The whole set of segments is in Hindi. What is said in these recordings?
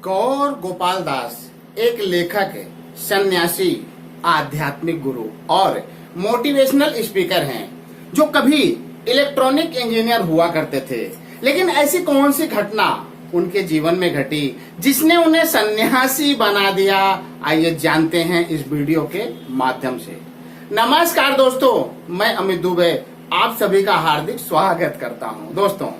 गौर गोपाल दास एक लेखक, सन्यासी, आध्यात्मिक गुरु और मोटिवेशनल स्पीकर हैं जो कभी इलेक्ट्रॉनिक इंजीनियर हुआ करते थे। लेकिन ऐसी कौन सी घटना उनके जीवन में घटी जिसने उन्हें सन्यासी बना दिया? आइए जानते हैं इस वीडियो के माध्यम से। नमस्कार दोस्तों, मैं अमित दुबे आप सभी का हार्दिक स्वागत करता हूं। दोस्तों,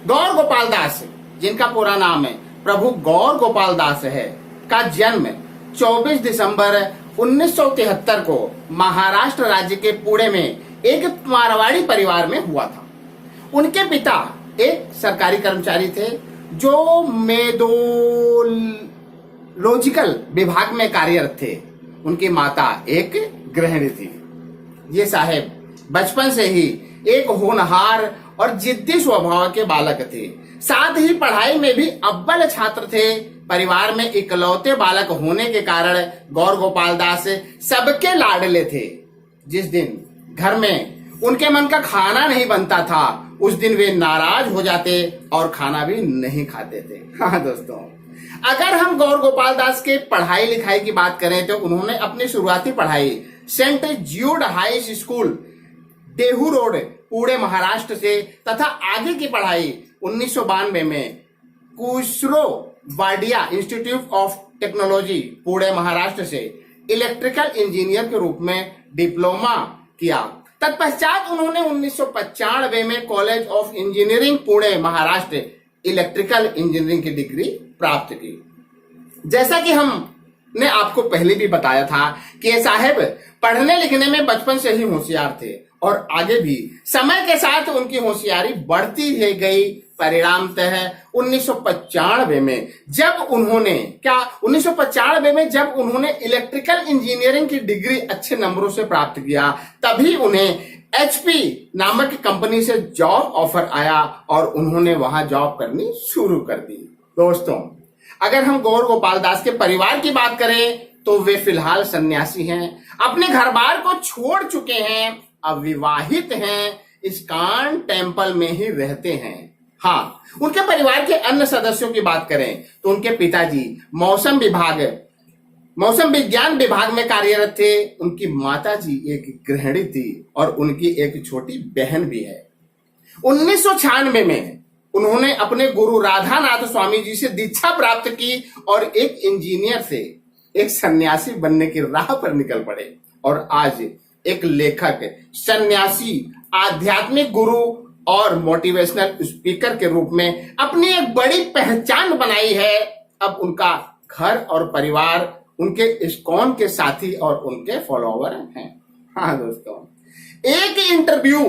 गौर गोपाल दास, जिनका पूरा नाम है प्रभु गौर गोपाल दास है, का जन्म 24 दिसंबर 1973 को महाराष्ट्र राज्य के पुणे में एक मारवाड़ी परिवार में हुआ था। उनके पिता एक सरकारी कर्मचारी थे जो मेडोलॉजिकल विभाग में कार्यरत थे। उनकी माता एक गृहिणी थी। ये साहेब बचपन से ही एक होनहार और जिद्दी स्वभाव के बालक थे। साथ ही पढ़ाई में भी अव्वल छात्र थे। परिवार में इकलौते बालक होने के कारण गौर गोपाल दास सबके लाडले थे। जिस दिन घर में उनके मन का खाना नहीं बनता था, उस दिन वे नाराज हो जाते और खाना भी नहीं खाते थे। हाँ दोस्तों, अगर हम गौर गोपाल दास के पढ़ाई लिखाई की बात करें तो उन्होंने अपनी शुरुआती पढ़ाई saint Jude high school, Dehu road, Pune Maharashtra से तथा आगे की पढ़ाई 1992 में Khushro Wadia institute of technology, Pune Maharashtra से इलेक्ट्रिकल इंजीनियर के रूप में डिप्लोमा किया। तत्पश्चात उन्होंने 1995 में college of engineering, Pune Maharashtra, electrical engineering की डिग्री प्राप्त की। जैसा कि हमने आपको पहले भी बताया था कि ये साहब पढ़ने लिखने में बचपन से ही होशियार थे और आगे भी समय के साथ उनकी होशियारी बढ़ती ही गई। परिणामतः 1995 में जब उन्होंने इलेक्ट्रिकल इंजीनियरिंग की डिग्री अच्छे नंबरों से प्राप्त किया, तभी उन्हें HP नामक कंपनी से जॉब ऑफर आया और उन्होंने वहां जॉब करनी शुरू कर दी। दोस्तों, अगर हम गौर गोपाल दास के परिवार की बात करें तो वे फिलहाल सन्यासी हैं, अपने घर बार को छोड़ चुके हैं, अविवाहित हैं, इस्कॉन टेम्पल में ही रहते हैं। हाँ, उनके परिवार के अन्य सदस्यों की बात करें तो उनके पिताजी मौसम विज्ञान विभाग में कार्यरत थे। उनकी माताजी एक गृहिणी थी और उनकी एक छोटी बहन भी है। 1996 में उन्होंने अपने गुरु राधानाथ स्वामी जी से दीक्षा प्राप्त की और एक इंजीनियर से एक सन्यासी बनने की राह पर निकल पड़े और आज एक लेखक, सन्यासी, आध्यात्मिक गुरु और मोटिवेशनल स्पीकर के रूप में अपनी एक बड़ी पहचान बनाई है। अब उनका घर और परिवार उनके इस्कॉन के साथी और उनके फॉलोवर हैं। हाँ दोस्तों, एक इंटरव्यू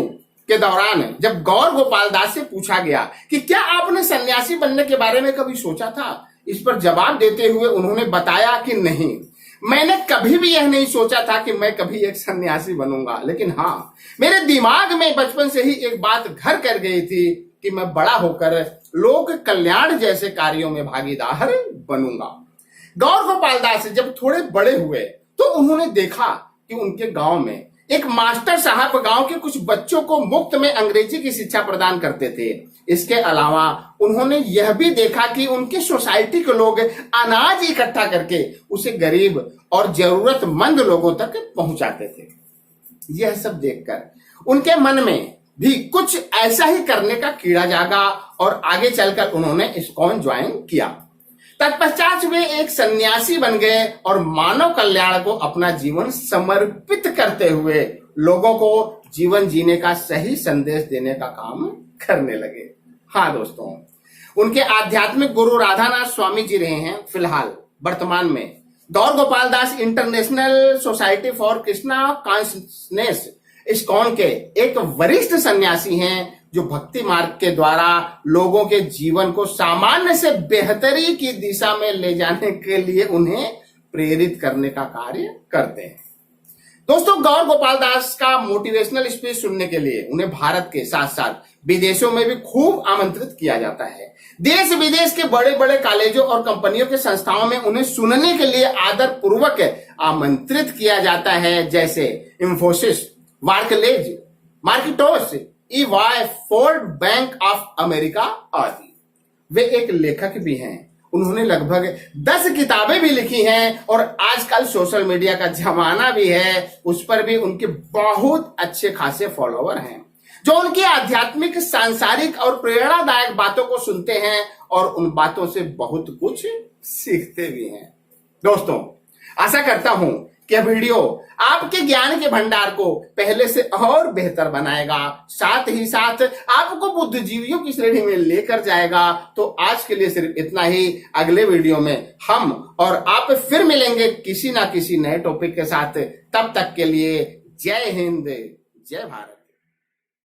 के दौरान जब गौर गोपाल दास से पूछा गया कि क्या आपने सन्यासी बनने के बारे में कभी सोचा था, इस पर जवाब देते हुए उन्होंने बताया कि नहीं, मैंने कभी भी यह नहीं सोचा था कि मैं कभी एक सन्यासी बनूंगा। लेकिन हाँ, मेरे दिमाग में बचपन से ही एक बात घर कर गई थी कि मैं बड़ा होकर लोक कल्याण जैसे कार्यों में भागीदार बनूंगा। गौर गोपाल दास जब थोड़े बड़े हुए तो उन्होंने देखा कि उनके गांव में एक मास्टर साहब गांव के कुछ बच्चों को मुफ्त में अंग्रेजी की शिक्षा प्रदान करते थे। इसके अलावा उन्होंने यह भी देखा कि उनकी सोसाइटी के लोग अनाज इकट्ठा करके उसे गरीब और जरूरतमंद लोगों तक पहुंचाते थे। यह सब देखकर उनके मन में भी कुछ ऐसा ही करने का कीड़ा जागा और आगे चलकर उन्होंने इस्कॉन ज्वाइन किया। तत्पश्चात वे एक सन्यासी बन गए और मानव कल्याण को अपना जीवन समर्पित करते हुए लोगों को जीवन जीने का सही संदेश देने का काम करने लगे। हाँ दोस्तों, उनके आध्यात्मिक गुरु राधानाथ स्वामी जी रहे हैं। फिलहाल वर्तमान में Gaur Gopal Das International Society for Krishna Consciousness, ISKCON के एक वरिष्ठ सन्यासी हैं जो भक्ति मार्ग के द्वारा लोगों के जीवन को सामान्य से बेहतरी की दिशा में ले जाने के लिए उन्हें प्रेरित करने का कार्य करते हैं। दोस्तों, गौर गोपाल दास का मोटिवेशनल स्पीच सुनने के लिए उन्हें भारत के साथ साथ विदेशों में भी खूब आमंत्रित किया जाता है। देश विदेश के बड़े बड़े कॉलेजों और कंपनियों के संस्थाओं में उन्हें सुनने के लिए आदर पूर्वक आमंत्रित किया जाता है, जैसे Infosys, Barclays, Marketos, EY, Ford Bank of America आदि। वे एक लेखक भी हैं उन्होंने लगभग 10 किताबें भी लिखी हैं और आजकल सोशल मीडिया का जमाना भी है, उस पर भी उनके बहुत अच्छे खासे फॉलोवर हैं जो उनकी आध्यात्मिक, सांसारिक और प्रेरणादायक बातों को सुनते हैं और उन बातों से बहुत कुछ सीखते भी हैं। दोस्तों, आशा करता हूं कि यह वीडियो आपके ज्ञान के भंडार को पहले से और बेहतर बनाएगा, साथ ही साथ आपको बुद्धिजीवियों की श्रेणी में लेकर जाएगा। तो आज के लिए सिर्फ इतना ही। अगले वीडियो में हम और आप फिर मिलेंगे किसी ना किसी नए टॉपिक के साथ। तब तक के लिए जय हिंद, जय भारत।